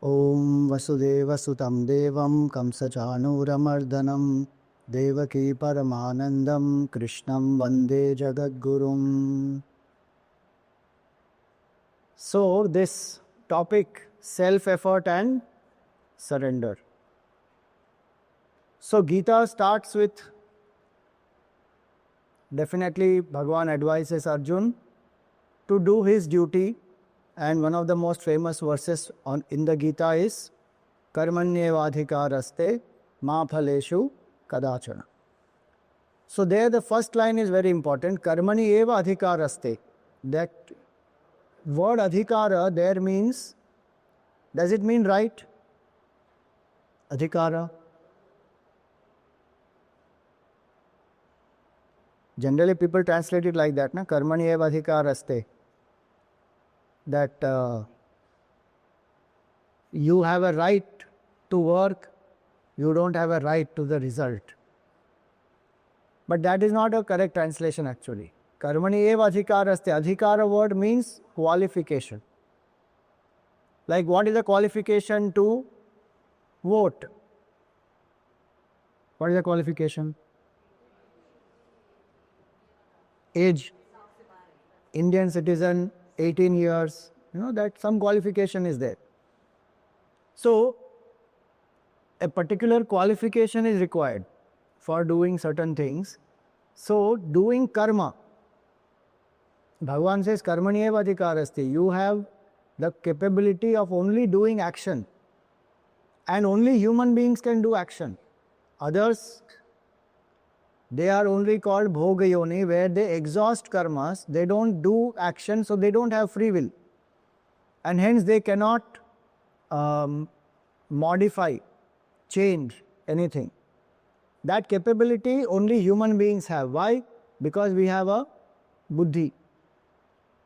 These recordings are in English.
Om Vasudevasutam Devam Kamsachanuramardanam Devaki Paramanandam Krishnam Vande Jagadgurum. So this topic, self-effort and surrender. So Gita starts with, definitely Bhagavan advises Arjun to do his duty, and one of the most famous verses in the Gita is Karmanyevadhikaraste ma phaleshu kadachana. So there the first line is very important, Karmani eva adhikaraste. That word adhikara there means, does it mean right? Adhikara. Generally people translate it like that, na? Karmani eva adhikaraste. That you have a right to work, you don't have a right to the result. But that is not a correct translation actually. Karmani eva adhikaraste. Adhikara word means qualification. Like what is the qualification to vote? What is the qualification? Age. Indian citizen, 18 years, that some qualification is there. So, a particular qualification is required for doing certain things. So, doing karma, Bhagavan says, Karmani eva adhikarasti. You have the capability of only doing action. And only human beings can do action. Others, they are only called bhoga yoni, where they exhaust karmas, they don't do action, so they don't have free will. And hence they cannot modify, change anything. That capability only human beings have. Why? Because we have a buddhi.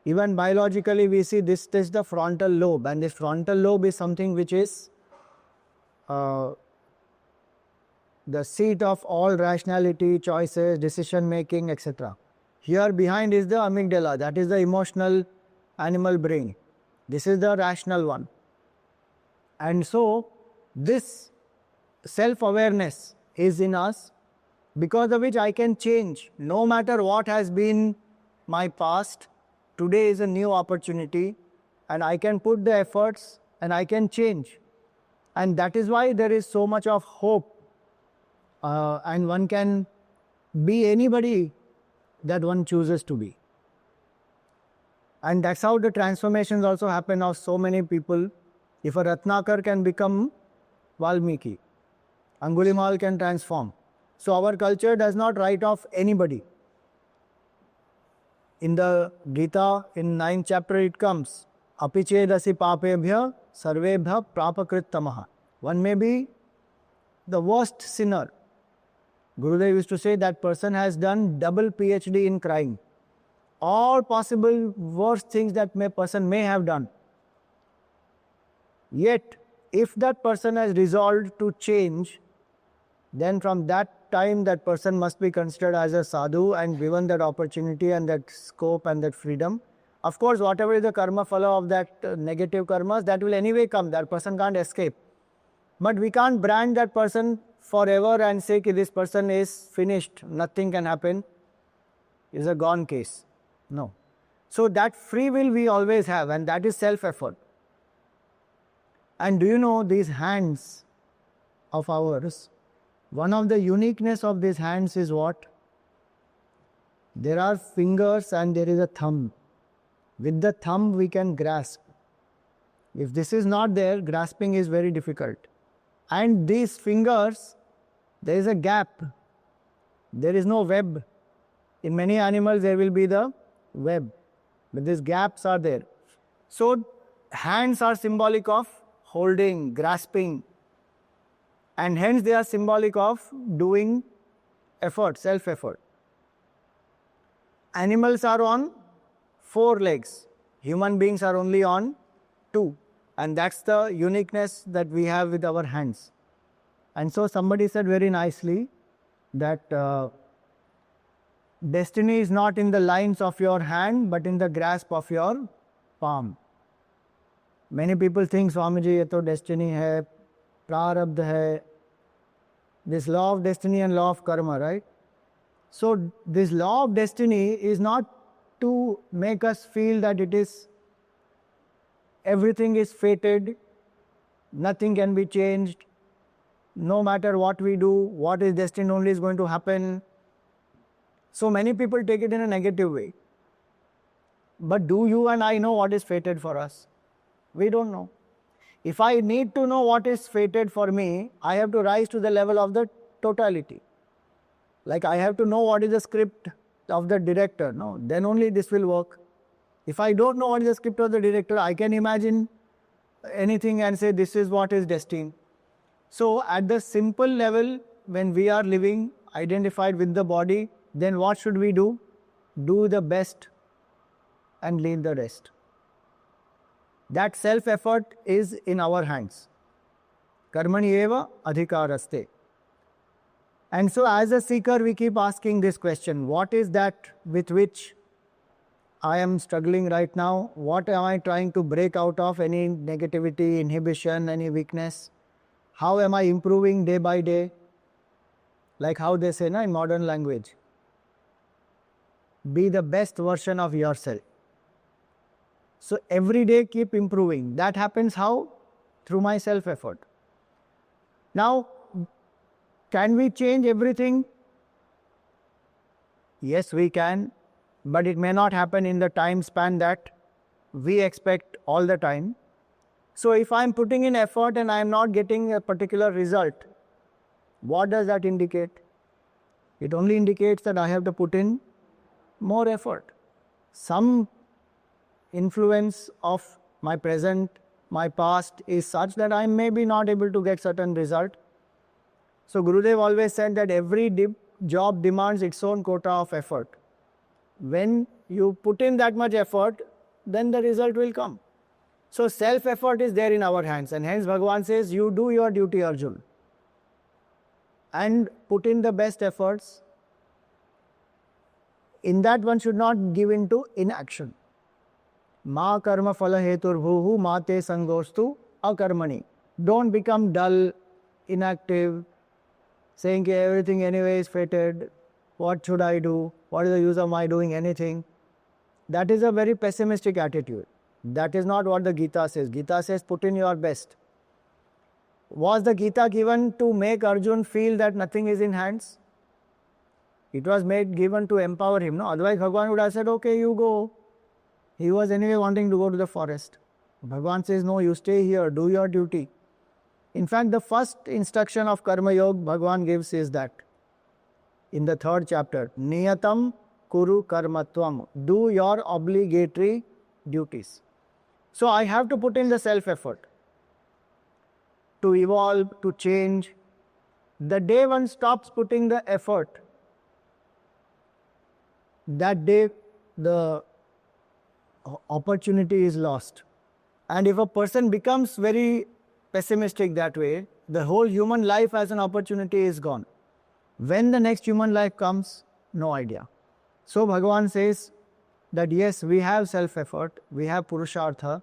Even biologically we see this is the frontal lobe, and this frontal lobe is something which is the seat of all rationality, choices, decision making, etc. Here behind is the amygdala, that is the emotional animal brain. This is the rational one. And so this self-awareness is in us, because of which I can change. No matter what has been my past, today is a new opportunity and I can put the efforts and I can change. And that is why there is so much of hope. And one can be anybody that one chooses to be. And that's how the transformations also happen of so many people. If a Ratnakar can become Valmiki, Angulimal can transform. So our culture does not write off anybody. In the Gita, in 9th chapter it comes, Apichedasi papebhya sarvebhya prapakrit tamaha. One may be the worst sinner. Gurudev used to say that person has done double PhD in crime. All possible worst things that person may have done. Yet, if that person has resolved to change, then from that time that person must be considered as a sadhu and given that opportunity and that scope and that freedom. Of course, whatever is the karma phala of that negative karmas, that will anyway come. That person can't escape. But we can't brand that person forever and say that this person is finished, nothing can happen, is a gone case. No. So that free will we always have, and that is self-effort. And do you know these hands of ours, one of the uniqueness of these hands is what? There are fingers and there is a thumb. With the thumb we can grasp. If this is not there, grasping is very difficult. And these fingers, there is a gap. There is no web. In many animals there will be the web, but these gaps are there. So hands are symbolic of holding, grasping, and hence they are symbolic of doing effort, self-effort. Animals are on 4 legs. Human beings are only on 2. And that's the uniqueness that we have with our hands. And so somebody said very nicely that destiny is not in the lines of your hand, but in the grasp of your palm. Many people think, Swamiji, ये तो destiny है, प्रारब्ध है. This law of destiny and law of karma, right? So this law of destiny is not to make us feel that it is everything is fated, nothing can be changed, no matter what we do, what is destined only is going to happen. So many people take it in a negative way. But do you and I know what is fated for us? We don't know. If I need to know what is fated for me, I have to rise to the level of the totality. Like I have to know what is the script of the director, no? Then only this will work. If I don't know what is the script of the director, I can imagine anything and say this is what is destined. So at the simple level, when we are living identified with the body, then what should we do? Do the best and leave the rest. That self-effort is in our hands. Karmani eva adhikaraste. And so as a seeker, we keep asking this question, what is that with which I am struggling right now? What am I trying to break out of? Any negativity, inhibition, any weakness? How am I improving day by day? Like how they say in modern language, be the best version of yourself. So every day keep improving. That happens how? Through my self-effort. Now, can we change everything? Yes, we can, but it may not happen in the time span that we expect all the time. So if I am putting in effort and I am not getting a particular result, what does that indicate? It only indicates that I have to put in more effort. Some influence of my present, my past is such that I may be not able to get certain result. So Gurudev always said that every job demands its own quota of effort. When you put in that much effort, then the result will come. So self-effort is there in our hands, and hence Bhagavan says, you do your duty, Arjun, and put in the best efforts. In that one should not give in to inaction. Ma karma phala hetur bhuhu ma te sangostu akarmani. Don't become dull, inactive, saying everything anyway is fated. What should I do? What is the use of my doing anything? That is a very pessimistic attitude. That is not what the Gita says. Gita says put in your best. Was the Gita given to make Arjun feel that nothing is in hands? It was given to empower him. No? Otherwise Bhagavan would have said, okay, you go. He was anyway wanting to go to the forest. Bhagavan says, no, you stay here, do your duty. In fact, the first instruction of Karma Yoga Bhagavan gives is that in the 3rd chapter, Niyatam Kuru Karmatvam. Do your obligatory duties. So I have to put in the self-effort to evolve, to change. The day one stops putting the effort, that day the opportunity is lost. And if a person becomes very pessimistic that way, the whole human life as an opportunity is gone. When the next human life comes, no idea. So Bhagavan says that yes, we have self-effort, we have Purushartha,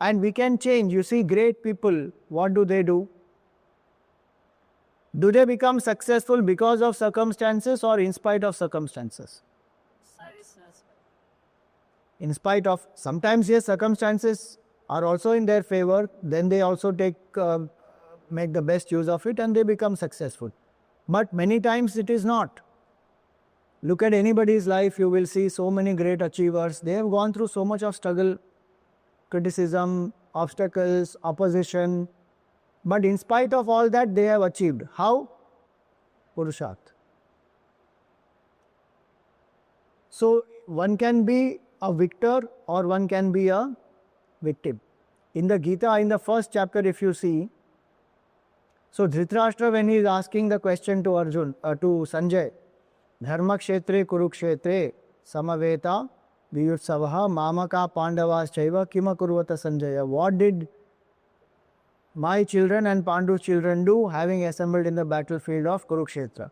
and we can change. You see great people, what do? Do they become successful because of circumstances or in spite of circumstances? In spite of. Sometimes yes, circumstances are also in their favor, then they also make the best use of it and they become successful. But many times it is not. Look at anybody's life, you will see so many great achievers. They have gone through so much of struggle, criticism, obstacles, opposition. But in spite of all that, they have achieved. How? Purusharth. So one can be a victor or one can be a victim. In the Gita, in the 1st chapter, if you see, so Dhritarashtra, when he is asking the question to to Sanjay, Dharma kshetre kurukshetre samaveta viyutsavaha mamaka pandavas chaiva kima kurvata Sanjaya. What did my children and Pandu's children do having assembled in the battlefield of Kurukshetra?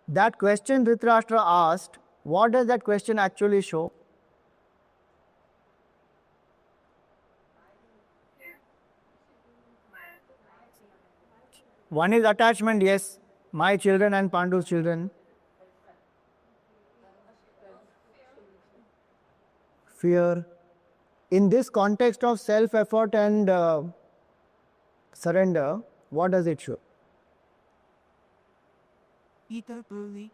That question Dhritarashtra asked, what does that question actually show? One is attachment, yes, my children and Pandu's children. Fear. In this context of self-effort and surrender, what does it show? The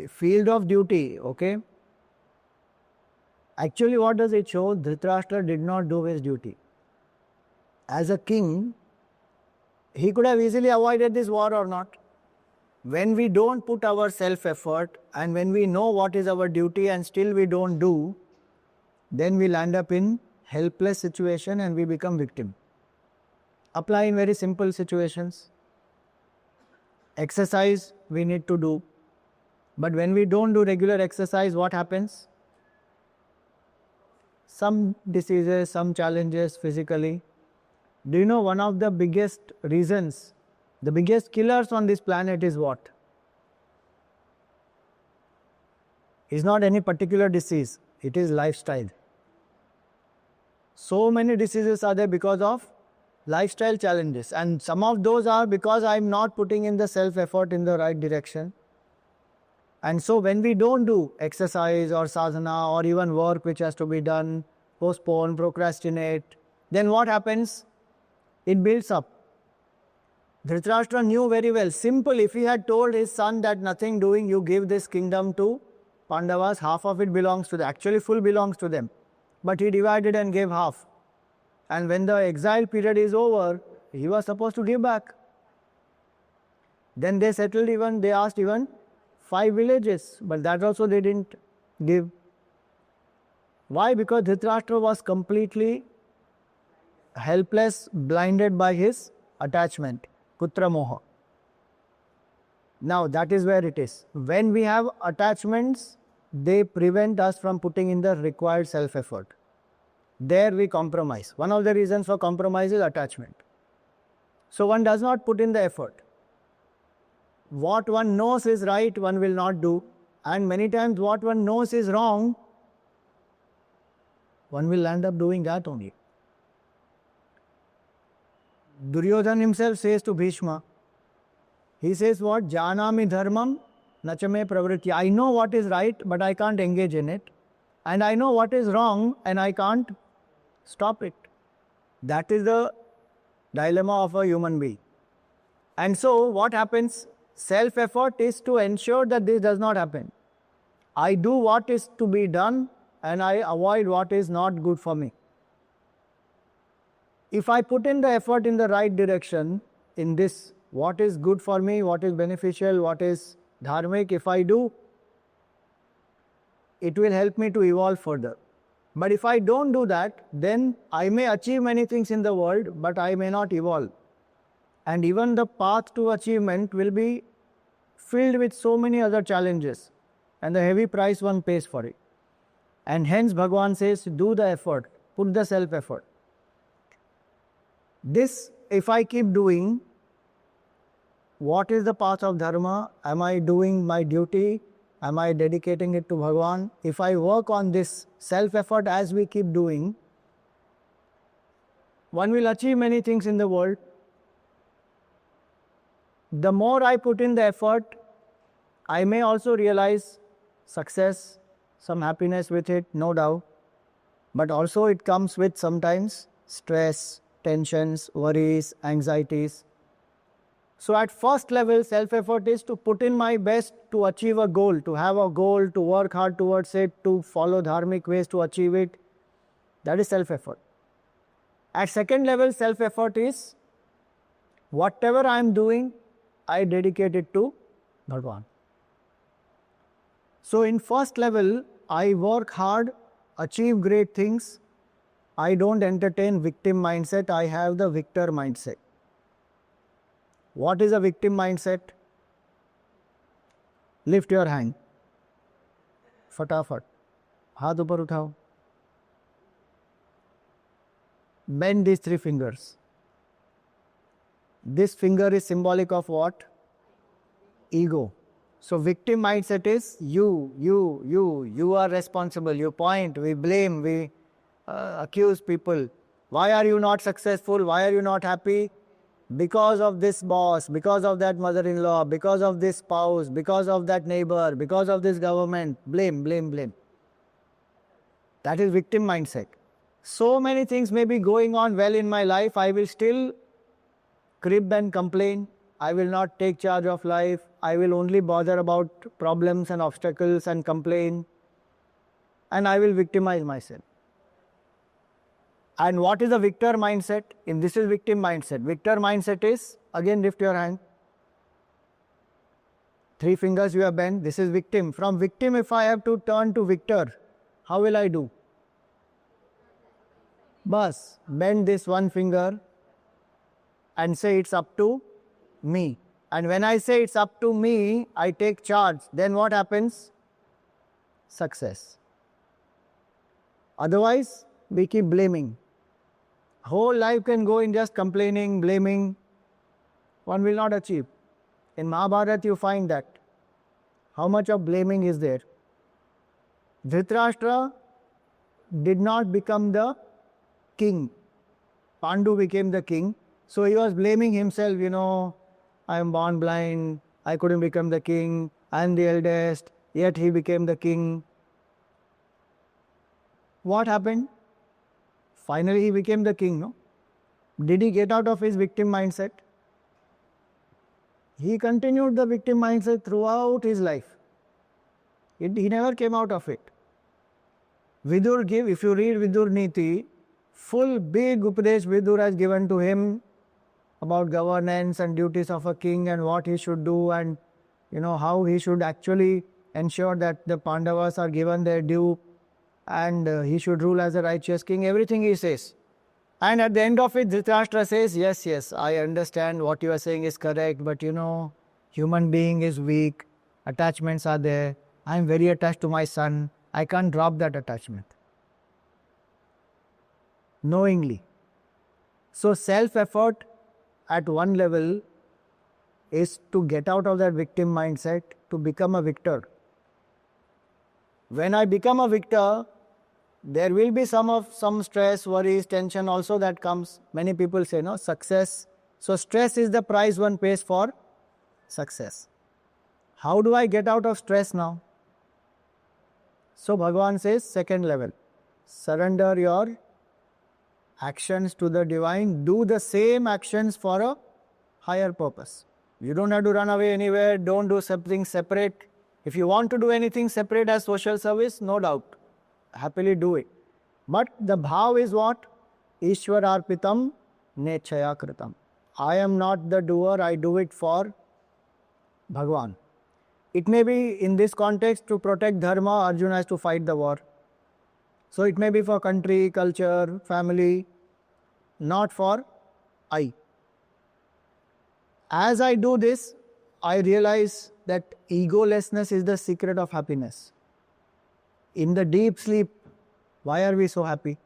field of duty, okay? Actually, what does it show? Dhritarashtra did not do his duty. As a king, he could have easily avoided this war or not. When we don't put our self-effort and when we know what is our duty and still we don't do, then we'll end up in helpless situation and we become victim. Apply in very simple situations. Exercise we need to do. But when we don't do regular exercise, what happens? Some diseases, some challenges physically. Do you know one of the biggest reasons, the biggest killers on this planet is what? It's not any particular disease, it is lifestyle. So many diseases are there because of lifestyle challenges, and some of those are because I'm not putting in the self-effort in the right direction. And so when we don't do exercise or sadhana or even work which has to be done, postpone, procrastinate, then what happens? It builds up. Dhritarashtra knew very well, simple, if he had told his son that nothing doing, you give this kingdom to Pandavas, half of it belongs to them, actually full belongs to them. But he divided and gave half. And when the exile period is over, he was supposed to give back. Then they settled even, they asked even 5 villages, but that also they didn't give. Why? Because Dhritarashtra was completely helpless, blinded by his attachment, Putra Moha. Now that is where it is. When we have attachments, they prevent us from putting in the required self-effort. There we compromise. One of the reasons for compromise is attachment. So one does not put in the effort. What one knows is right, one will not do. And many times what one knows is wrong, one will end up doing that only. Duryodhana himself says to Bhishma, he says what? Janami dharmam nachame pravritya. I know what is right, but I can't engage in it. And I know what is wrong, and I can't stop it. That is the dilemma of a human being. And so what happens? Self-effort is to ensure that this does not happen. I do what is to be done and I avoid what is not good for me. If I put in the effort in the right direction, in this, what is good for me, what is beneficial, what is dharmic, if I do, it will help me to evolve further. But if I don't do that, then I may achieve many things in the world, but I may not evolve. And even the path to achievement will be filled with so many other challenges, and the heavy price one pays for it. And hence Bhagavan says, do the effort, put the self-effort. This, if I keep doing, what is the path of dharma? Am I doing my duty? Am I dedicating it to Bhagavan? If I work on this self-effort as we keep doing, one will achieve many things in the world. The more I put in the effort, I may also realize success, some happiness with it, no doubt. But also it comes with sometimes stress, tensions, worries, anxieties. So at first level, self-effort is to put in my best to achieve a goal, to have a goal, to work hard towards it, to follow dharmic ways to achieve it. That is self-effort. At second level, self-effort is whatever I am doing, I dedicate it to Bhagavan. So in first level, I work hard, achieve great things. I don't entertain victim mindset, I have the victor mindset. What is a victim mindset? Lift your hand. Fatafat. Haath upar uthao. Bend these 3 fingers. This finger is symbolic of what? Ego. So victim mindset is you are responsible. You point, we blame, we accuse people. Why are you not successful? Why are you not happy? Because of this boss, because of that mother-in-law, because of this spouse, because of that neighbor, because of this government. Blame, blame, blame. That is victim mindset. So many things may be going on well in my life, I will still crib and complain. I will not take charge of life. I will only bother about problems and obstacles and complain. And I will victimize myself. And what is a victor mindset? If this is victim mindset. Victor mindset is, again lift your hand. 3 fingers you have bent. This is victim. From victim, if I have to turn to victor, how will I do? Bas, bend this 1 finger and say it's up to me. And when I say it's up to me, I take charge. Then what happens? Success. Otherwise, we keep blaming. Whole life can go in just complaining, blaming. One will not achieve. In Mahabharata, you find that. How much of blaming is there? Dhritarashtra did not become the king. Pandu became the king. So he was blaming himself, I am born blind, I couldn't become the king, I am the eldest, yet he became the king. What happened? Finally he became the king, no? Did he get out of his victim mindset? He continued the victim mindset throughout his life. He never came out of it. Vidur if you read Vidur Niti, full big Upadesh Vidur has given to him about governance and duties of a king and what he should do and how he should actually ensure that the Pandavas are given their due and he should rule as a righteous king. Everything he says. And at the end of it, Dhritarashtra says, yes, I understand what you are saying is correct, but human being is weak, attachments are there, I am very attached to my son, I can't drop that attachment. Knowingly. So self-effort at one level is to get out of that victim mindset to become a victor. When I become a victor, there will be some stress, worries, tension also that comes. Many people say, no, success. So stress is the price one pays for success. How do I get out of stress now? So Bhagavan says, second level, surrender your actions to the divine. Do the same actions for a higher purpose. You don't have to run away anywhere. Don't do something separate. If you want to do anything separate as social service, no doubt. Happily do it. But the bhav is what? Ishwar arpitam nechaya kritam. I am not the doer, I do it for Bhagavan. It may be in this context to protect dharma, Arjuna has to fight the war. So it may be for country, culture, family, not for I. As I do this, I realize that egolessness is the secret of happiness. In the deep sleep, why are we so happy?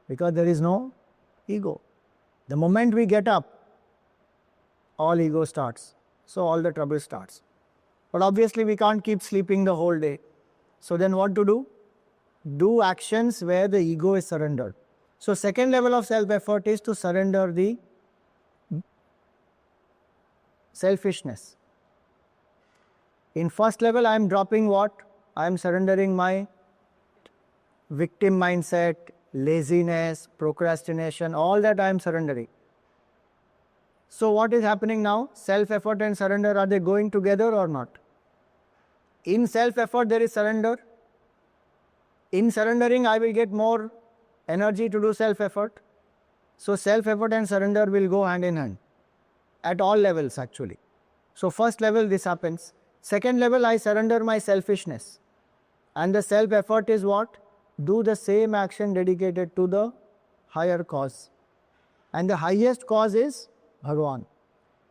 Because there is no ego. The moment we get up, all ego starts. So all the trouble starts. But obviously we can't keep sleeping the whole day. So then what to do? Do actions where the ego is surrendered. So second level of self-effort is to surrender the selfishness. In first level, I am dropping what? I am surrendering my victim mindset, laziness, procrastination, all that I am surrendering. So what is happening now? Self-effort and surrender, are they going together or not? In self-effort, there is surrender. In surrendering, I will get more energy to do self-effort. So self-effort and surrender will go hand in hand. At all levels actually. So first level, this happens. Second level, I surrender my selfishness. And the self-effort is what? Do the same action dedicated to the higher cause. And the highest cause is Bhagavan.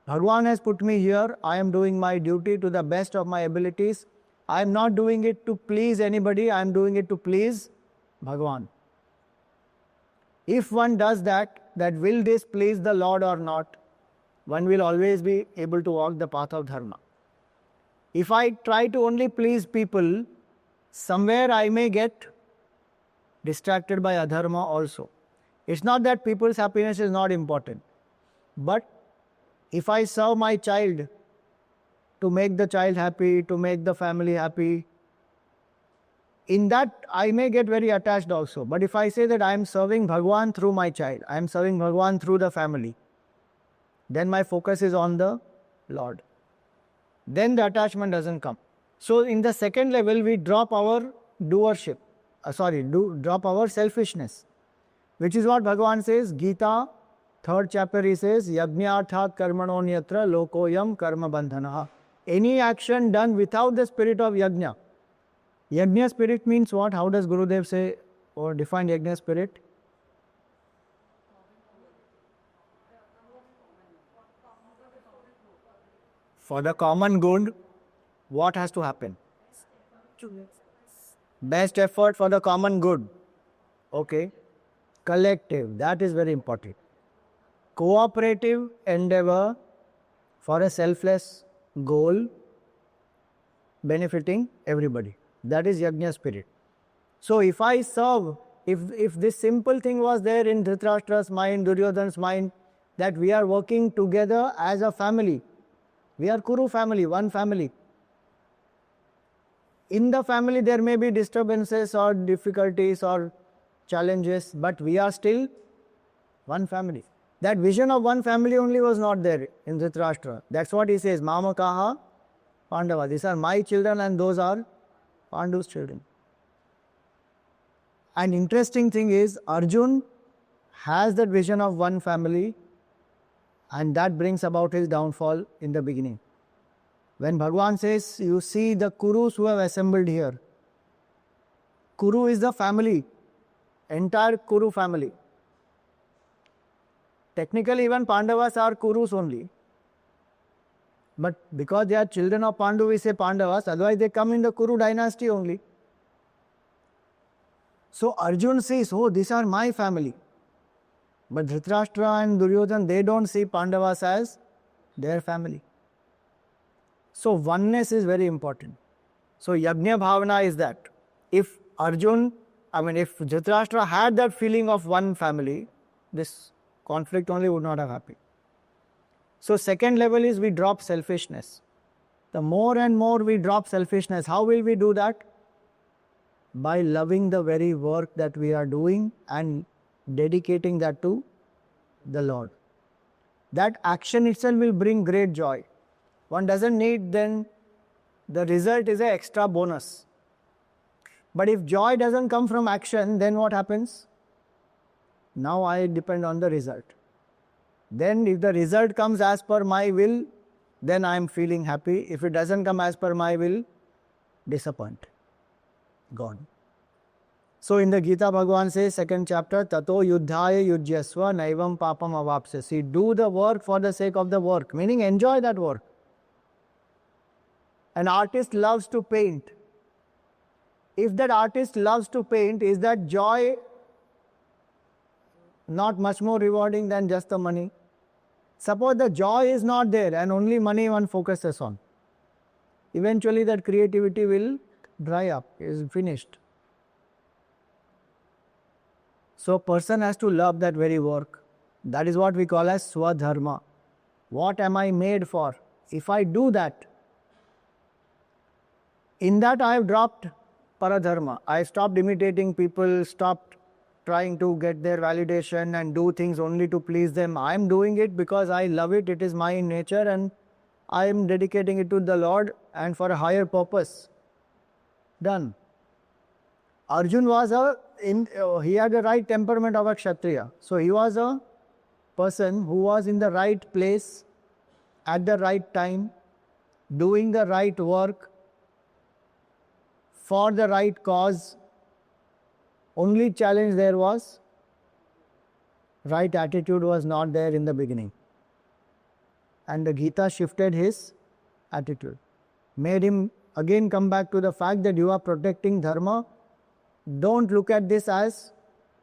Bhagavan has put me here. I am doing my duty to the best of my abilities. I am not doing it to please anybody. I am doing it to please Bhagavan. If one does that will this please the Lord or not? One will always be able to walk the path of dharma. If I try to only please people, somewhere I may get distracted by adharma also. It's not that people's happiness is not important. But if I serve my child to make the child happy, to make the family happy, in that I may get very attached also. But if I say that I am serving Bhagwan through my child, I am serving Bhagwan through the family, then my focus is on the Lord. Then the attachment doesn't come. So in the second level, we drop our doership. Drop our selfishness. Which is what Bhagavan says, Gita, 3rd chapter, he says, Yajñarthat karmanonyatra lokoyam karma bandhanaha. Any action done without the spirit of yajna. Yajna spirit means what? How does Gurudev say or define yajna spirit? For the common good, what has to happen? Best effort for the common good. Okay. Collective, that is very important. Cooperative endeavor for a selfless goal benefiting everybody. That is yajna spirit. So if I serve, if this simple thing was there in Dhritarashtra's mind, Duryodhana's mind, that we are working together as a family. We are Kuru family, one family. In the family there may be disturbances or difficulties or challenges, but we are still one family. That vision of one family only was not there in Dhritarashtra. That's what he says, Mamakaha Pandava. These are my children and those are Pandu's children. An interesting thing is, Arjun has that vision of one family, and that brings about his downfall in the beginning. When Bhagavan says, you see the Kurus who have assembled here. Kuru is the family, entire Kuru family. Technically even Pandavas are Kurus only. But because they are children of Pandu, we say Pandavas, otherwise they come in the Kuru dynasty only. So Arjun says, oh, these are my family. But Dhritarashtra and Duryodhana, they don't see Pandavas as their family. So oneness is very important. So Yajna Bhavana is that. If Dhritarashtra had that feeling of one family, this conflict only would not have happened. So second level is we drop selfishness. The more and more we drop selfishness, how will we do that? By loving the very work that we are doing and dedicating that to the Lord. That action itself will bring great joy. One doesn't need then, the result is an extra bonus. But if joy doesn't come from action, then what happens? Now I depend on the result. Then if the result comes as per my will, then I am feeling happy. If it doesn't come as per my will, disappoint. Gone. So in the Gita, Bhagavan says, 2nd chapter, Tato yuddhaya yujyasva naivam papam avapsasi. Do the work for the sake of the work, meaning enjoy that work. An artist loves to paint. If that artist loves to paint, is that joy not much more rewarding than just the money? Suppose the joy is not there and only money one focuses on. Eventually that creativity will dry up, is finished. So a person has to love that very work. That is what we call as swadharma. What am I made for? If I do that, in that I have dropped paradharma. I stopped imitating people, stopped trying to get their validation and do things only to please them. I am doing it because I love it, it is my nature, and I am dedicating it to the Lord and for a higher purpose. Done. Arjun was he had the right temperament of a Kshatriya. So he was a person who was in the right place, at the right time, doing the right work, for the right cause. Only challenge there was, right attitude was not there in the beginning. And the Gita shifted his attitude. Made him again come back to the fact that you are protecting dharma. Don't look at this as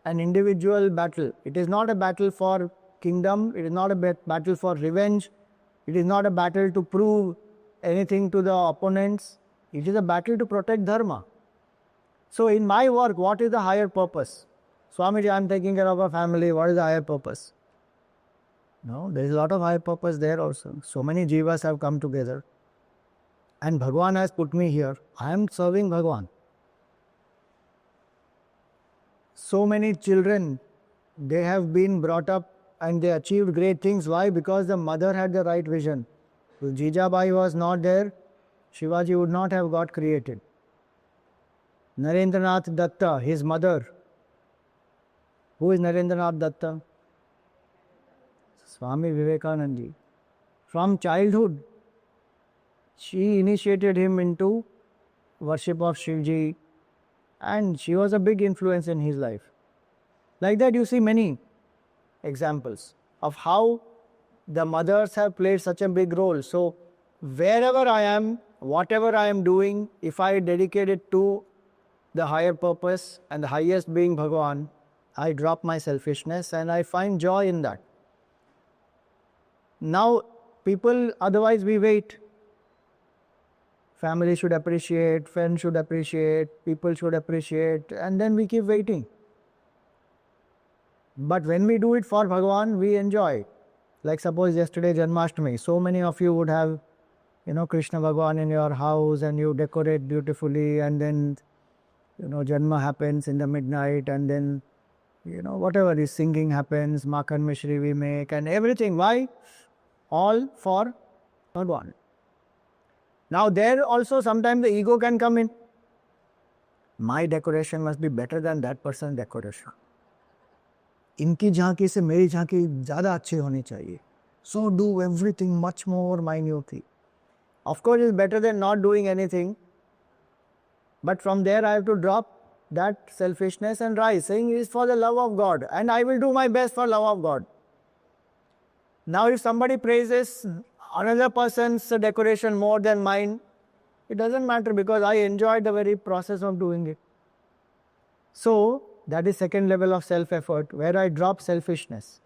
an individual battle. It is not a battle for kingdom. It is not a battle for revenge. It is not a battle to prove anything to the opponents. It is a battle to protect dharma. So in my work, what is the higher purpose? Swamiji, I'm taking care of a family. What is the higher purpose? No, there is a lot of higher purpose there also. So many jivas have come together. And Bhagwan has put me here. I am serving Bhagwan. So many children, they have been brought up and they achieved great things. Why? Because the mother had the right vision. If Jijabai was not there, Shivaji would not have got created. Narendranath Datta, his mother. Who is Narendranath Datta? Swami Vivekananda ji. From childhood, she initiated him into worship of Shivji, and she was a big influence in his life. Like that, you see many examples of how the mothers have played such a big role. So, wherever I am, whatever I am doing, if I dedicate it to the higher purpose and the highest being Bhagwan, I drop my selfishness and I find joy in that. Now, people, otherwise we wait. Family should appreciate, friends should appreciate, people should appreciate, and then we keep waiting. But when we do it for Bhagwan, we enjoy. Like suppose yesterday Janmashtami, so many of you would have, Krishna Bhagwan in your house and you decorate beautifully, and then, Janma happens in the midnight, and then, whatever is singing happens, Makhan Mishri we make, and everything. Why? All for Bhagwan. Now there also sometimes the ego can come in. My decoration must be better than that person's decoration. इनकी झांकी से मेरी झांकी ज़्यादा अच्छी होनी चाहिए. So do everything much more minutely. Of course, it's better than not doing anything. But from there I have to drop that selfishness and rise, saying it is for the love of God, and I will do my best for love of God. Now if somebody praises another person's decoration more than mine, it doesn't matter because I enjoyed the very process of doing it. So that is second level of self-effort, where I drop selfishness.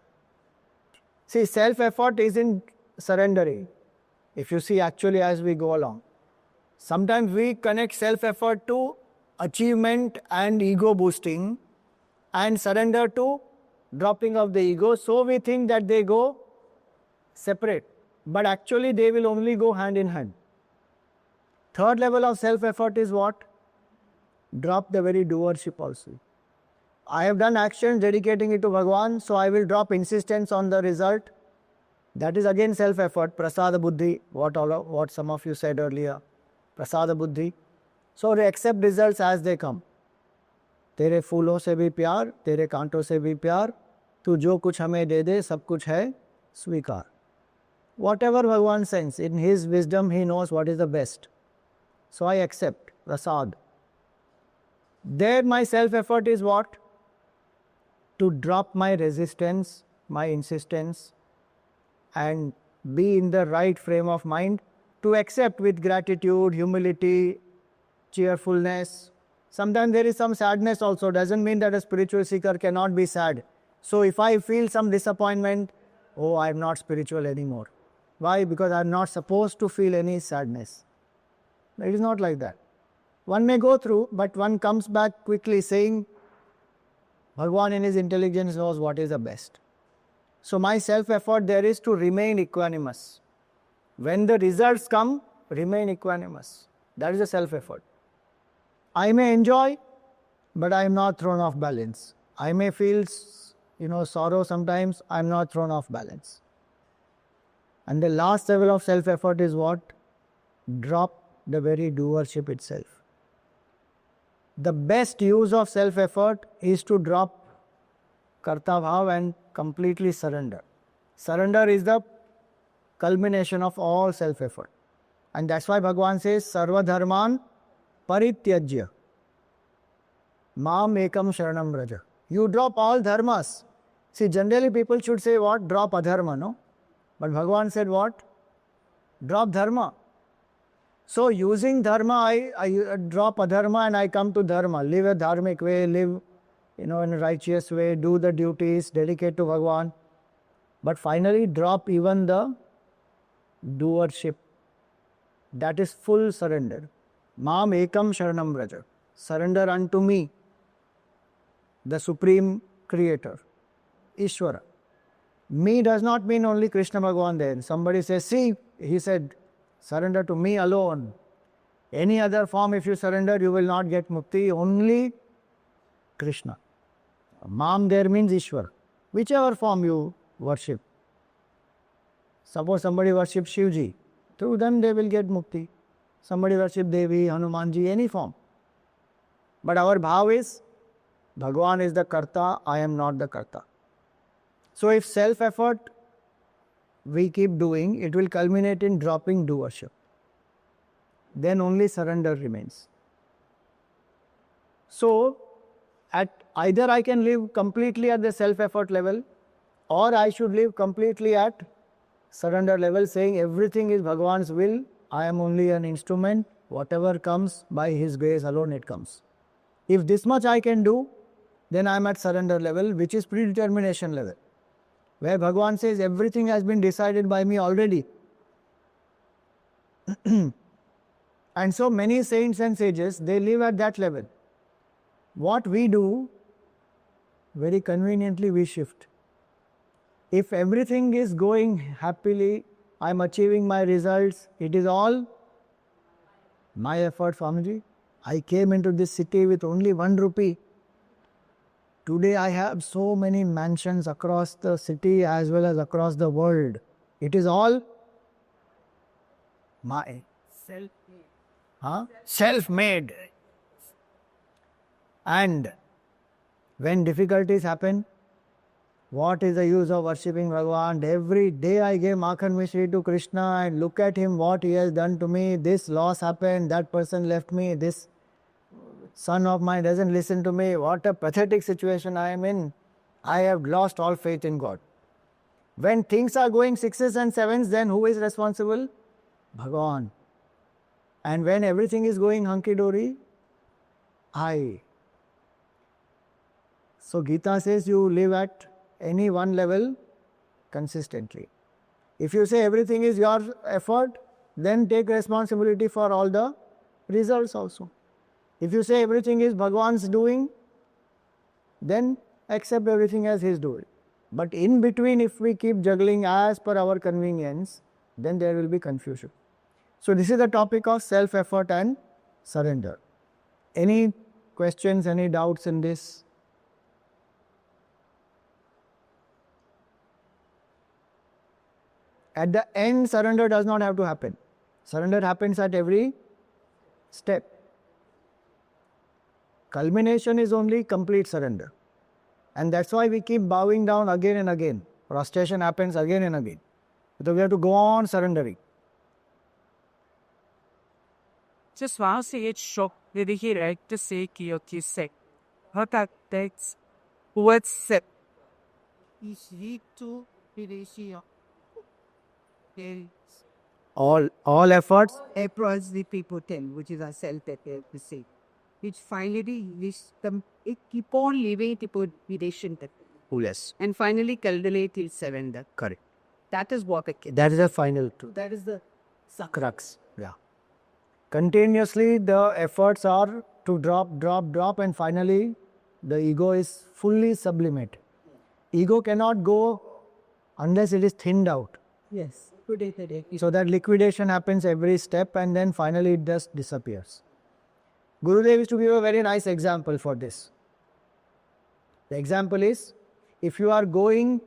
See, self-effort isn't surrendering. If you see actually as we go along, sometimes we connect self-effort to achievement and ego boosting, and surrender to dropping of the ego. So we think that they go separate, but actually they will only go hand in hand. Third level of self-effort is what? Drop the very doership also. I have done action dedicating it to Bhagwan, so I will drop insistence on the result. That is again self-effort, prasada buddhi, what some of you said earlier, prasada buddhi. So they accept results as they come. तेरे फूलों से भी प्यार, तेरे कांटों से भी प्यार, तू जो कुछ हमें दे दे, सब कुछ है स्वीकार. Whatever Bhagwan sends, in his wisdom he knows what is the best. So I accept, prasad. There my self-effort is what? To drop my resistance, my insistence, and be in the right frame of mind to accept with gratitude, humility, cheerfulness. Sometimes there is some sadness also. Doesn't mean that a spiritual seeker cannot be sad. So if I feel some disappointment, oh, I am not spiritual anymore. Why? Because I am not supposed to feel any sadness. It is not like that. One may go through, but one comes back quickly saying, Bhagwan in his intelligence knows what is the best. So my self-effort there is to remain equanimous. When the results come, remain equanimous. That is the self-effort. I may enjoy, but I am not thrown off balance. I may feel, sorrow sometimes, I am not thrown off balance. And the last level of self-effort is what? Drop the very doership itself. The best use of self-effort is to drop karta bhav and completely surrender. Surrender is the culmination of all self-effort. And that's why Bhagwan says, Sarva dharman parityajya mam ekam sharanam vraja. You drop all dharmas. See, generally people should say what? Drop adharma, no? But Bhagwan said what? Drop dharma. So using dharma, I drop adharma and I come to dharma. Live a dharmic way, live in a righteous way, do the duties, dedicate to Bhagwan. But finally drop even the doership. That is full surrender. Mam ekam sharanam vraja. Surrender unto me. the supreme creator, Ishvara. Me does not mean only Krishna Bhagavan there. Somebody says, see, he said, surrender to me alone. Any other form, if you surrender, you will not get mukti, only Krishna. Mam there means Ishwar. Whichever form you worship. Suppose somebody worships Shivji, through them they will get mukti. Somebody worship Devi, Hanumanji, any form. But our bhav is, Bhagavan is the karta, I am not the karta. So if self-effort we keep doing, it will culminate in dropping doership. Then only surrender remains. So, either I can live completely at the self-effort level, or I should live completely at surrender level, saying everything is Bhagavan's will, I am only an instrument, whatever comes by His grace alone it comes. If this much I can do, then I am at surrender level, which is predetermination level, where Bhagavan says everything has been decided by me already. And so many saints and sages, they live at that level. What we do, very conveniently we shift. If everything is going happily, I am achieving my results, it is all my effort, Swamiji. I came into this city with only 1 rupee. Today I have so many mansions across the city as well as across the world. It is all my self-made. And when difficulties happen, what is the use of worshipping Bhagavan? Every day I give Makhan Mishri to Krishna and look at him, what he has done to me. This loss happened, that person left me, this son of mine doesn't listen to me. What a pathetic situation I am in. I have lost all faith in God. When things are going 6s and 7s, then who is responsible? Bhagavan. And when everything is going hunky-dory, I. So Gita says you live at any one level consistently. If you say everything is your effort, then take responsibility for all the results also. If you say everything is Bhagavan's doing, then accept everything as his doing. But in between, if we keep juggling as per our convenience, then there will be confusion. So this is the topic of self-effort and surrender. Any questions, any doubts in this? At the end, surrender does not have to happen. Surrender happens at every step. Culmination is only complete surrender. And that's why we keep bowing down again and again. Prostration happens again and again. So we have to go on surrendering. Just want to say it's shock. Did he right to say Kyoki sec? How that takes what's set? Is lead to ratio. All efforts. Approach the people ten, which is a self that they have to say. Which finally it keep on living the relation that. Yes. And finally culminate till surrender. Correct. That is what That is the final truth. that is the Crux. Yeah. Continuously the efforts are to drop and finally the ego is fully sublimated. Ego cannot go unless it is thinned out. yes. So that liquidation happens every step and then finally it just disappears. Gurudev used to give a very nice example for this. The example is, if you are going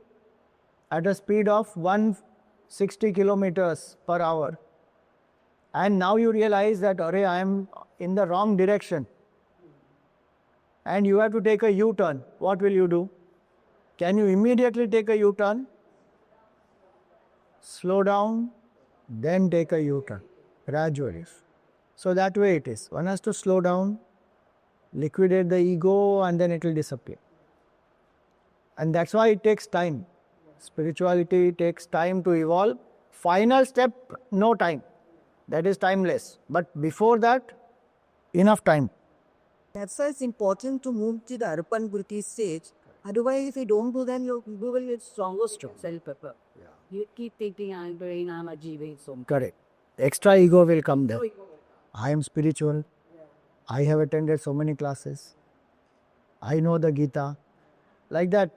at a speed of 160 kilometers per hour and now you realize that I am in the wrong direction and you have to take a U-turn, what will you do? Can you immediately take a U-turn? Slow down, then take a U-turn, gradually. So that way it is. One has to slow down, liquidate the ego and then it will disappear. And that's why it takes time. Spirituality takes time to evolve. Final step, no time. That is timeless. But before that, enough time. That's why it's important to move to the Arpan Gurti stage. Otherwise, if you don't do then you will get stronger self-pepper. Yeah. You keep taking brain and achieving so much. Correct. Extra ego will come there. I am spiritual. I have attended so many classes. I know the Gita. Like that,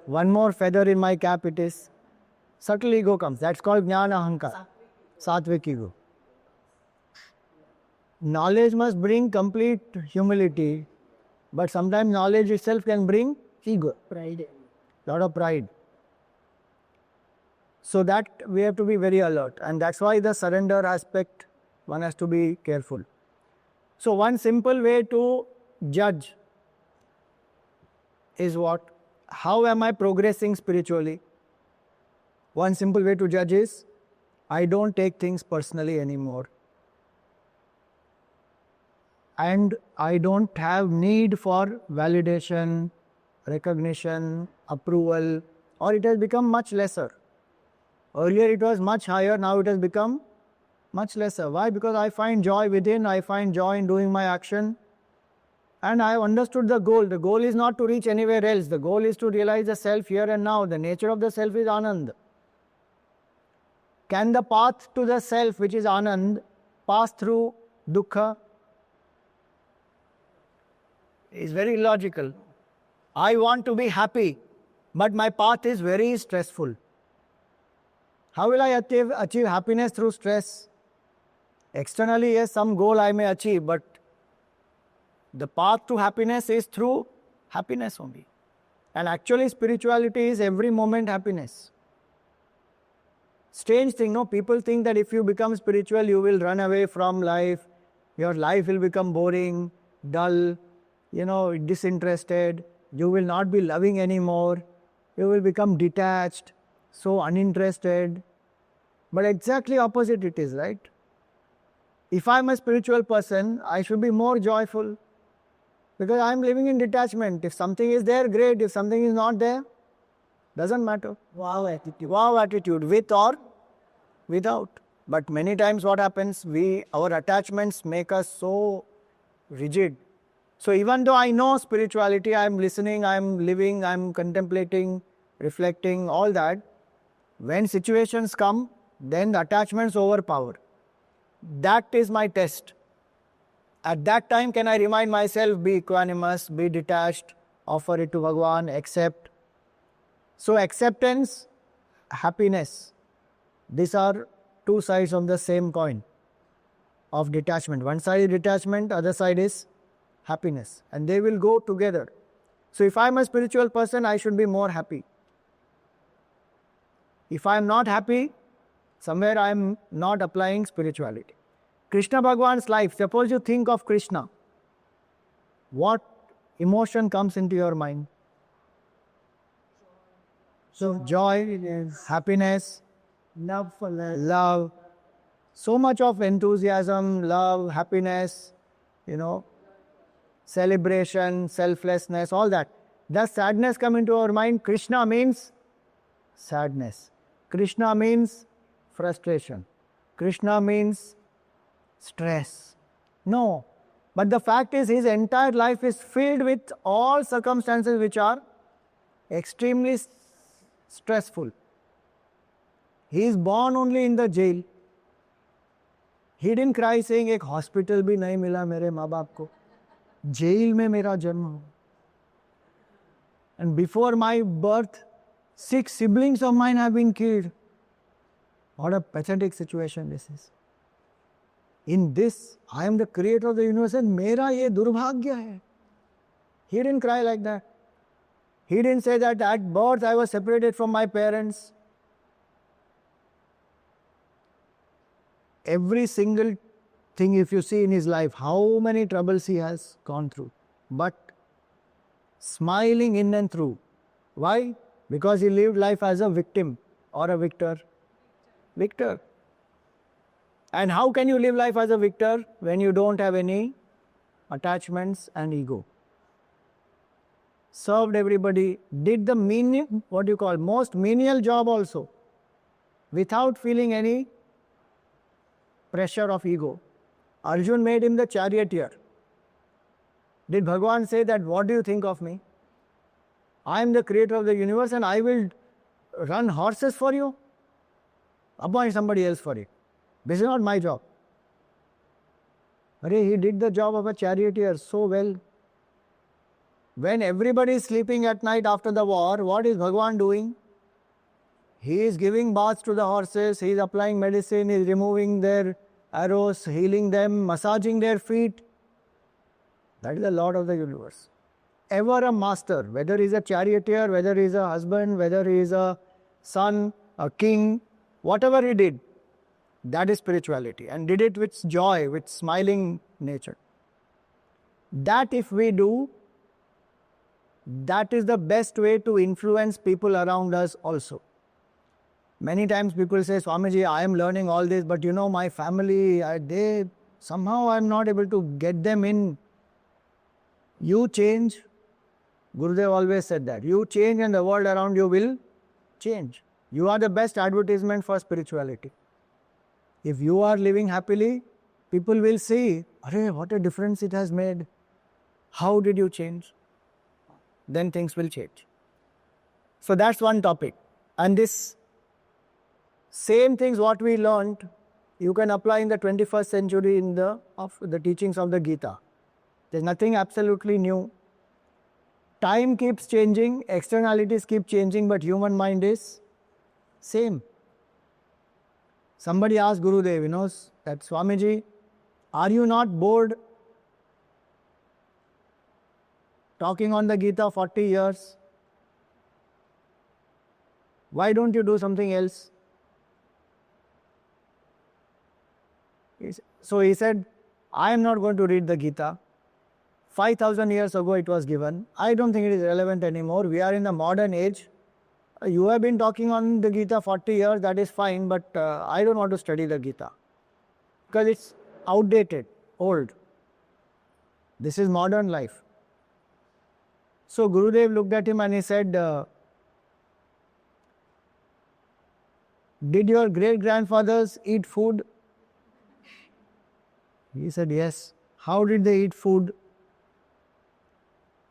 one more feather in my cap it is. Subtle ego comes. That's called Jnana Ahankar. Sattvic ego. Knowledge must bring complete humility, but sometimes knowledge itself can bring ego. Pride. Lot of pride. So that we have to be very alert, and that's why the surrender aspect, one has to be careful. So one simple way to judge is what? How am I progressing spiritually? One simple way to judge is, I don't take things personally anymore. And I don't have need for validation, recognition, approval, or it has become much lesser. Earlier it was much higher, now it has become much lesser. Why? Because I find joy within, I find joy in doing my action, and I have understood the goal. The goal is not to reach anywhere else. The goal is to realize the self here and now. The nature of the self is Anand. Can the path to the self, which is Anand, pass through Dukkha? It's very illogical. I want to be happy, but my path is very stressful. How will I achieve happiness through stress? Externally, yes, some goal I may achieve, but the path to happiness is through happiness only. And actually, spirituality is every moment happiness. Strange thing, no? People think that if you become spiritual, you will run away from life. Your life will become boring, dull, disinterested. You will not be loving anymore. You will become detached, so uninterested. But exactly opposite it is, right? If I am a spiritual person, I should be more joyful, because I am living in detachment. If something is there, great. If something is not there, doesn't matter. Wow attitude. Wow attitude, with or without. But many times what happens, our attachments make us so rigid. So even though I know spirituality, I am listening, I am living, I am contemplating, reflecting, all that, when situations come, then the attachments overpower. That is my test. At that time, can I remind myself, be equanimous, be detached, offer it to Bhagavan, accept. So acceptance, happiness, these are two sides of the same coin of detachment. One side is detachment, other side is happiness, and they will go together. So if I am a spiritual person, I should be more happy. If I am not happy, somewhere I am not applying spirituality. Krishna Bhagavan's life, suppose you think of Krishna, what emotion comes into your mind? So joy, happiness, Love for love. love, so much of enthusiasm, love, happiness, celebration, selflessness, all that. Does sadness come into our mind? Krishna means sadness. Krishna means frustration. Krishna means stress. No. But the fact is, his entire life is filled with all circumstances which are extremely stressful. He is born only in the jail. He didn't cry saying, एक hospital भी नहीं मिला मेरे माँ बाप को, jail में मेरा जन्म हो. And before my birth, 6 siblings of mine have been killed. What a pathetic situation this is. In this, I am the creator of the universe and मेरा ये दुर्भाग्य है. He didn't cry like that. He didn't say that at birth I was separated from my parents. Every single thing, if you see in his life, how many troubles he has gone through, but smiling in and through. Why? Because he lived life as a victim or a victor. Victor. And how can you live life as a victor when you don't have any attachments and ego? Served everybody, did the most menial job also, without feeling any pressure of ego. Arjun made him the charioteer. Did Bhagavan say that, what do you think of me? I am the creator of the universe and I will run horses for you? Appoint somebody else for it. This is not my job. He did the job of a charioteer so well. When everybody is sleeping at night after the war, what is Bhagwan doing? He is giving baths to the horses, he is applying medicine, he is removing their arrows, healing them, massaging their feet. That is the Lord of the universe. Ever a master, whether he is a charioteer, whether he is a husband, whether he is a son, a king, whatever he did, that is spirituality, and did it with joy, with smiling nature. That if we do, that is the best way to influence people around us also. Many times people say, Swamiji, I am learning all this, but my family, somehow I am not able to get them in. You change. Gurudev always said that. You change and the world around you will change. You are the best advertisement for spirituality. If you are living happily, people will see, Arey, what a difference it has made. How did you change? Then things will change. So that's one topic. And this same things what we learned, you can apply in the 21st century in the teachings of the Gita. There's nothing absolutely new. Time keeps changing, externalities keep changing, but human mind is same. Somebody asked Gurudev, that Swamiji, are you not bored talking on the Gita 40 years? Why don't you do something else? So he said, I am not going to read the Gita. 5,000 years ago it was given. I don't think it is relevant anymore. We are in the modern age. You have been talking on the Gita 40 years, that is fine, but I don't want to study the Gita. Because it's outdated, old. This is modern life. So Gurudev looked at him and he said, did your great-grandfathers eat food? He said, yes. How did they eat food?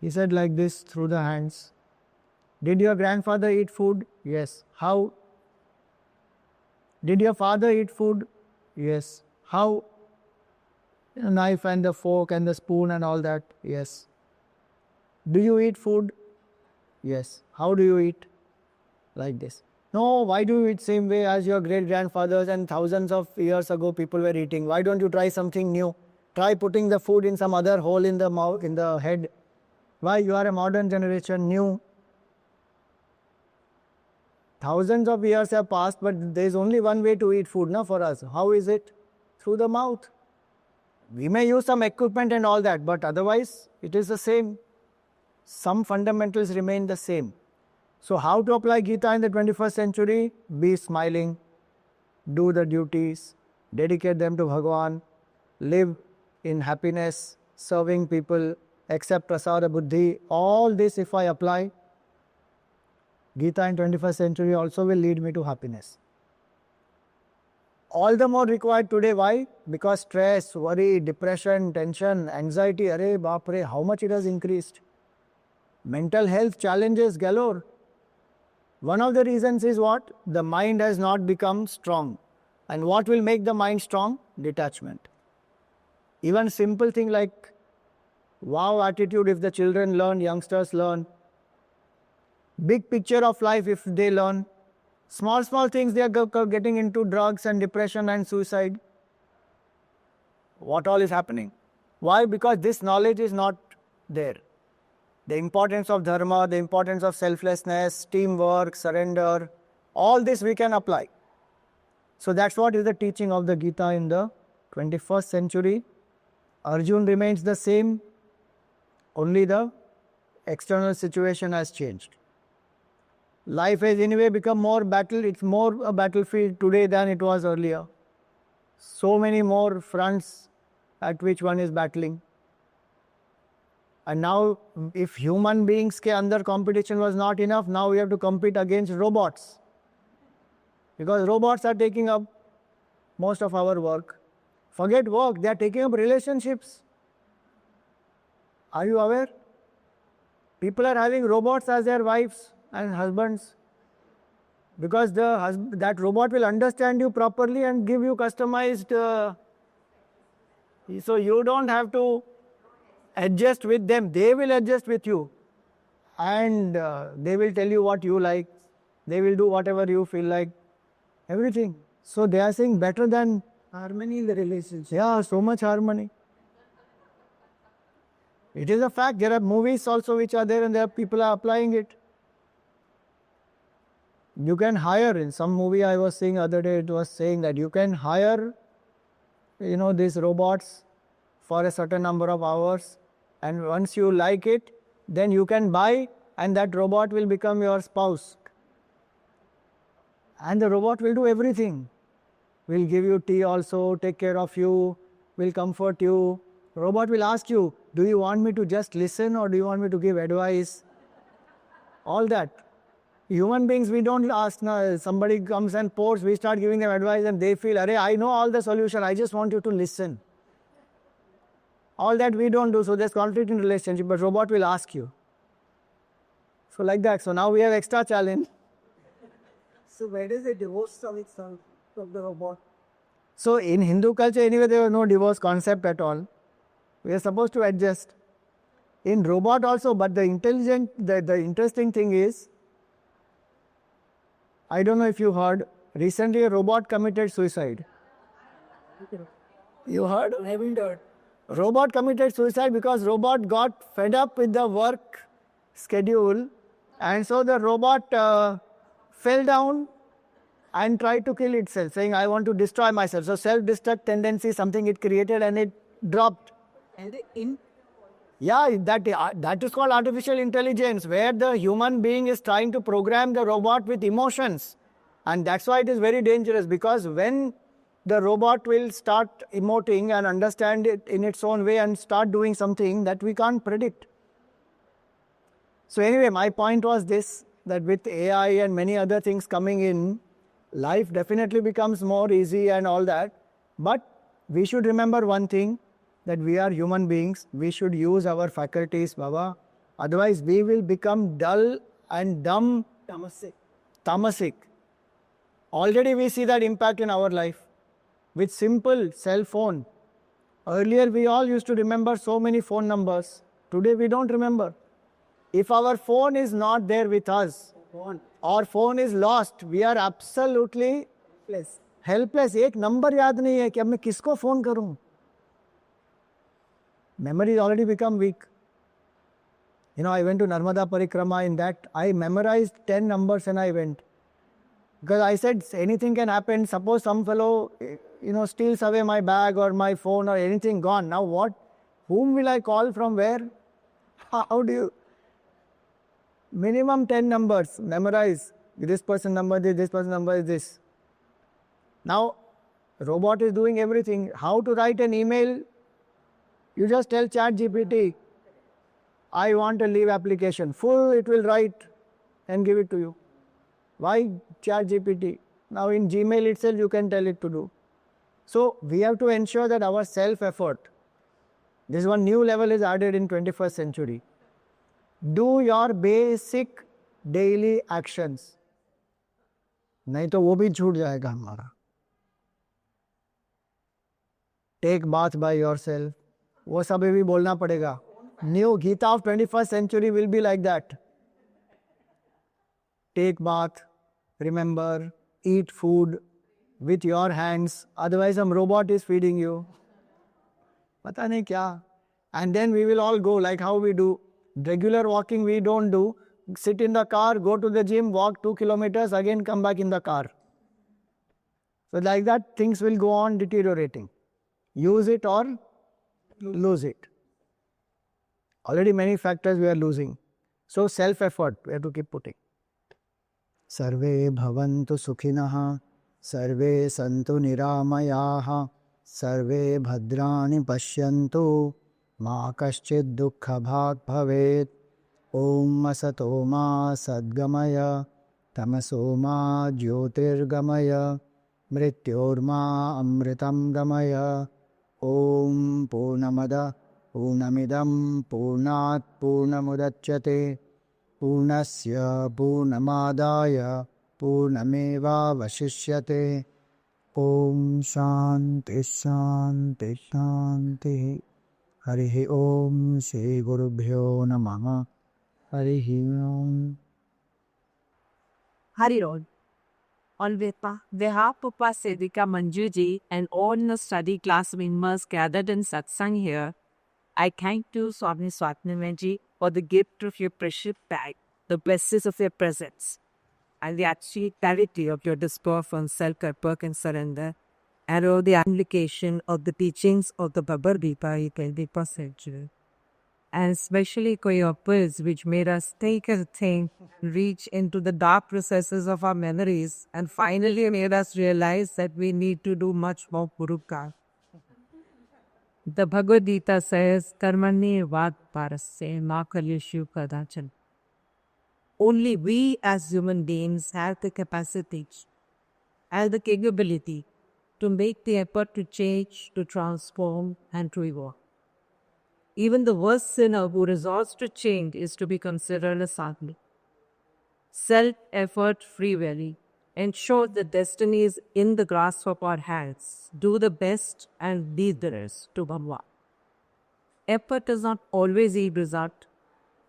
He said, like this, through the hands. Did your grandfather eat food? Yes. How? Did your father eat food? Yes. How? A knife and the fork and the spoon and all that? Yes. Do you eat food? Yes. How do you eat? Like this. No, why do you eat same way as your great-grandfathers and thousands of years ago people were eating? Why don't you try something new? Try putting the food in some other hole in the mouth, in the head. Why? You are a modern generation, new. Thousands of years have passed, but there is only one way to eat food for us. How is it? Through the mouth. We may use some equipment and all that, but otherwise it is the same. Some fundamentals remain the same. So how to apply Gita in the 21st century? Be smiling, do the duties, dedicate them to Bhagwan, live in happiness, serving people, accept prasada buddhi. All this if I apply, Gita in 21st century also will lead me to happiness. All the more required today. Why? Because stress, worry, depression, tension, anxiety, arey baapre, how much it has increased. Mental health challenges galore. One of the reasons is what? The mind has not become strong. And what will make the mind strong? Detachment. Even simple thing like wow attitude if the children learn, youngsters learn. Big picture of life if they learn. Small things they are getting into drugs and depression and suicide. What all is happening? Why? Because this knowledge is not there. The importance of dharma, the importance of selflessness, teamwork, surrender, all this we can apply. So that's what is the teaching of the Gita in the 21st century. Arjun remains the same, only the external situation has changed. Life has anyway become more battle, it's more a battlefield today than it was earlier. So many more fronts at which one is battling. And now if human beings ke andar competition was not enough, now we have to compete against robots. Because robots are taking up most of our work. Forget work, they are taking up relationships. Are you aware? People are having robots as their wives and husbands. Because that robot will understand you properly and give you customized. So you don't have to adjust with them, they will adjust with you. and they will tell you what you like. They will do whatever you feel like. Everything. So they are saying better than Harmony in the relationship. yeah, so much harmony. It is a fact. There are movies also which are there, and there are people are applying it. You can hire in some movie I was seeing other day. It was saying that you can hire, these robots for a certain number of hours, and once you like it, then you can buy, and that robot will become your spouse. And the robot will do everything. Will give you tea also, take care of you, will comfort you. Robot will ask you, do you want me to just listen or do you want me to give advice? All that. Human beings, we don't ask. Now, somebody comes and pours, we start giving them advice and they feel, Arey, I know all the solution, I just want you to listen. All that we don't do, so there's conflict in relationship, but robot will ask you. So like that. So now we have extra challenge. So where does the divorce come from the robot? So in Hindu culture, anyway, there was no divorce concept at all. We are supposed to adjust. In robot also, but the interesting thing is, I don't know if you heard, recently a robot committed suicide. You heard? I haven't heard. Robot committed suicide because robot got fed up with the work schedule, and so the robot fell down and tried to kill itself, saying, I want to destroy myself. So self-destruct tendency, something it created, and it dropped. And Yeah, that is called artificial intelligence, where the human being is trying to program the robot with emotions. And that's why it is very dangerous, because when the robot will start emoting and understand it in its own way and start doing something that we can't predict. So anyway, my point was this, that with AI and many other things coming in, life definitely becomes more easy and all that. But we should remember one thing, that we are human beings. We should use our faculties, Baba. Otherwise, we will become dull and dumb, tamasic. Already we see that impact in our life. With simple cell phone. Earlier, we all used to remember so many phone numbers. Today, we don't remember. If our phone is not there with us, or phone is lost, we are absolutely helpless. एक number याद नहीं है कि अब मैं किसको phone करूं. Memory has already become weak. I went to Narmada Parikrama. In that, I memorized 10 numbers and I went. Because I said anything can happen. Suppose some fellow, steals away my bag or my phone or anything gone. Now what? Whom will I call from where? How do you? Minimum 10 numbers. Memorize. This person number this person number is this. Now, robot is doing everything. How to write an email? You just tell ChatGPT, I want a leave application. Full it will write and give it to you. Why ChatGPT? Now in Gmail itself you can tell it to do. So we have to ensure that our self-effort, this one new level is added in 21st century. Do your basic daily actions. नहीं तो वो भी छूट जाएगा हमारा. Take bath by yourself. वो सब भी बोलना पड़ेगा. New Gita of 21st century will be like that. Take bath, remember, eat food with your hands. Otherwise, some robot is feeding you. पता नहीं क्या. And then we will all go like how we do. Regular walking we don't do. Sit in the car, go to the gym, walk 2 kilometers, again come back in the car. So like that, things will go on deteriorating. Use it or lose it. Already many factors we are losing. So self-effort we have to keep putting. Sarve bhavantu sukhinaha, sarve santu niramayaha, sarve bhadrani pashyantu, ma kaschid dukkha bhag bhavet. Om asato ma sadgamaya, tamaso ma jyotirgamaya, mrityorma amritam gamaya. Om Purnamada Purnamidam Purnat Purnamudachyate Purnasya Purnamadaya Purnameva Vashishyate. Om Shanti Shanti Shanti. Harihi Om Shri Gurubhyo Namaha. Harihi Om. Hari Rod. On behalf of our Sedika Manjuji and all the study class members gathered in Satsang here, I thank you, Swami Swatnamaji, for the gift of your precious bag, the blessings of your presence, and the actual clarity of your discourse on self-work and surrender, and all the application of the teachings of the Bhagavad Gita in 21st century. And especially for your words, which made us take a thing, reach into the dark recesses of our memories, and finally made us realize that we need to do much more Purukar. The Bhagavad Gita says, Karmani vad parasya ma kalyushu kadachan. Only we as human beings have the capacity and the capability to make the effort to change, to transform, and to evolve. Even the worst sinner who resolves to change is to be considered a sadhu. Self-effort free will ensures the destiny is in the grasp of our hands. Do the best and leave the rest to Bhagwan. Effort does not always yield result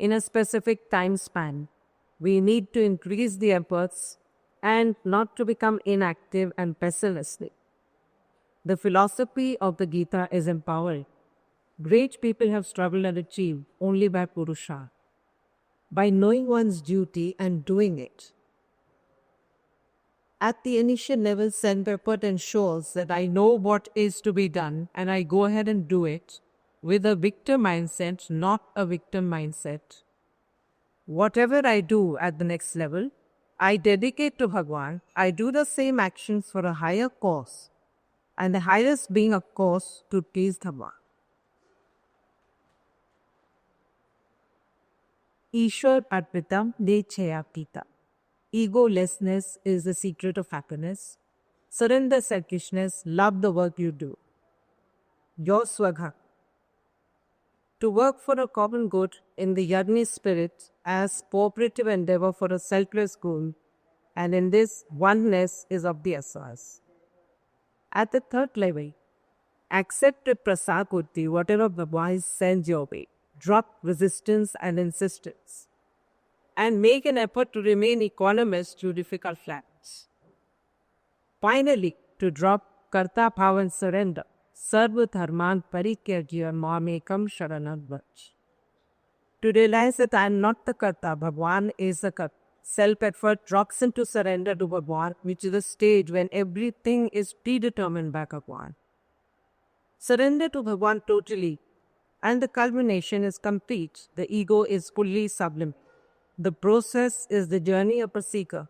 in a specific time span. We need to increase the efforts and not to become inactive and pessimistic. The philosophy of the Gita is empowering. Great people have struggled and achieved only by Purusha, by knowing one's duty and doing it. At the initial level, self-effort ensures that I know what is to be done and I go ahead and do it with a victim mindset, not a victim mindset. Whatever I do at the next level, I dedicate to Bhagwan. I do the same actions for a higher cause, and the highest being, of course, to please Bhagwan. Ishwar Arpitam Dechaya Pita. Egolessness is the secret of happiness. Surrender selfishness, love the work you do. Your Swagha. To work for a common good in the Yagni spirit as cooperative endeavor for a selfless goal, and in this, oneness is of the essence. At the third level, accept with prasad buddhi whatever Bhagwan sends your way. Drop resistance and insistence, and make an effort to remain equanimous through difficult flats. Finally, to drop karta bhav and surrender. Sarva dharman parityajya mamekam sharanam vraj. To realize that I am not the karta, Bhagwan is the karta. Self-effort drops into surrender to Bhagwan, which is the stage when everything is predetermined by Bhagwan. Surrender to Bhagwan totally, and the culmination is complete. The ego is fully sublime. The process is the journey of a seeker,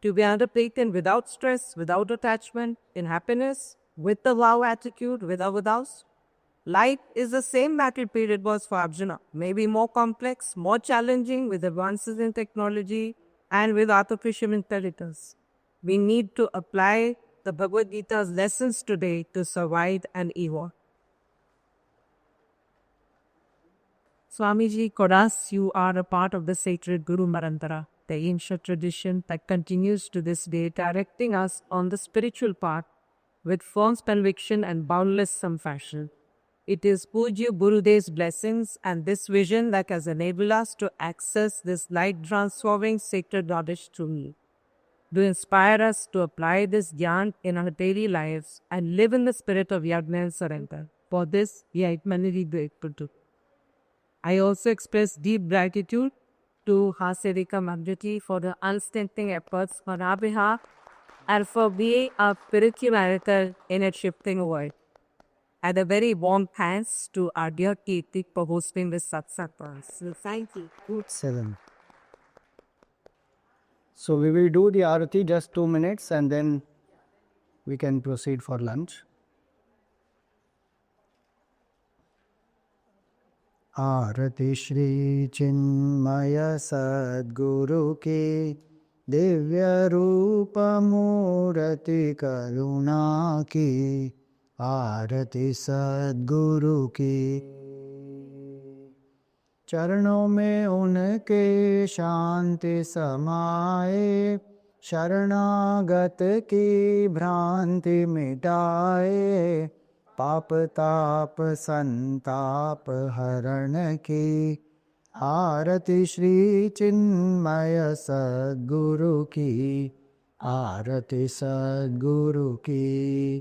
to be undertaken without stress, without attachment, in happiness, with the wow attitude, with or without. Life is the same battlefield it was for Arjuna, maybe more complex, more challenging, with advances in technology and with artificial intelligence. We need to apply the Bhagavad Gita's lessons today to survive and evolve. Swamiji Kodas, you are a part of the sacred Guru Marantara, the ancient tradition that continues to this day, directing us on the spiritual path with firm conviction and boundless compassion. It is Pujya Gurudev's blessings and this vision that has enabled us to access this light-transforming sacred knowledge through me, to inspire us to apply this jnana in our daily lives and live in the spirit of yajna and surrender. For this, we are eternally grateful to. I also express deep gratitude to Haserika Manjuti for the unstinting efforts on our behalf and for being a spiritual miracle in a shifting world. And a very warm thanks to our dear Kirti for hosting this Satsang. So thank you. 7. So we will do the Arati just 2 minutes and then we can proceed for lunch. आरति श्री चिन्मय सद्गुरु की दिव्य रूप मूर्ति करुणा की आरति सद्गुरु की चरणों में उनके शांति समाए शरणागत की भ्रांति मिटाए पाप ताप संताप हरण की आरती श्री चिन्मय सद्गुरु की, आरती सद्गुरु की।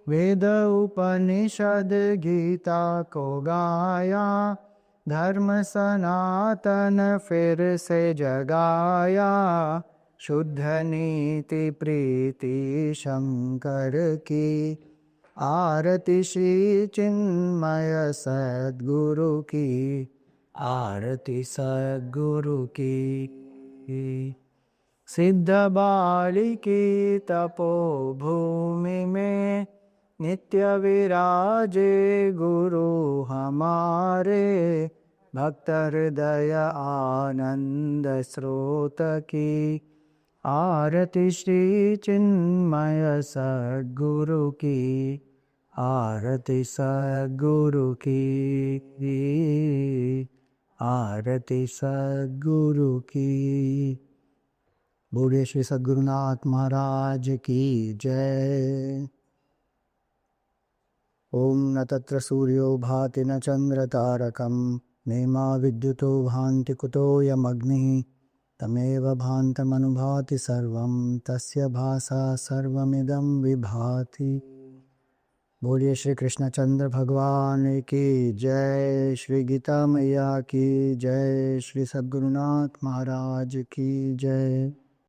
वेद उपनिषद गीता को गाया, धर्म सनातन फिर से जगाया। शुद्ध नीति प्रीति शंकर की, आरती श्री चिन्मय सद्गुरु की, आरती सद्गुरु की। सिद्ध बालिकी तपोभूमि में, नित्य विराजे गुरु हमारे। भक्त हृदय आनंद स्रोत की, आरती श्री चिन्मय सद्गुरु की, आरती सद्गुरु की, आरती सद्गुरु की। बोलिए श्री सद्गुरुनाथ महाराज की जय। ओम न तत्र सूर्यो भाति न चंद्र तारकं, नेमा विद्युतो भान्ति कुतो यमग्निः। तमेव भान्तमनुभाति सर्वं, तस्य भासा सर्वमिदं विभाति। बोलिए श्री कृष्णचंद्र भगवान की जय, श्री गीता मैया की जय, श्री सद्गुरुनाथ महाराज की जय।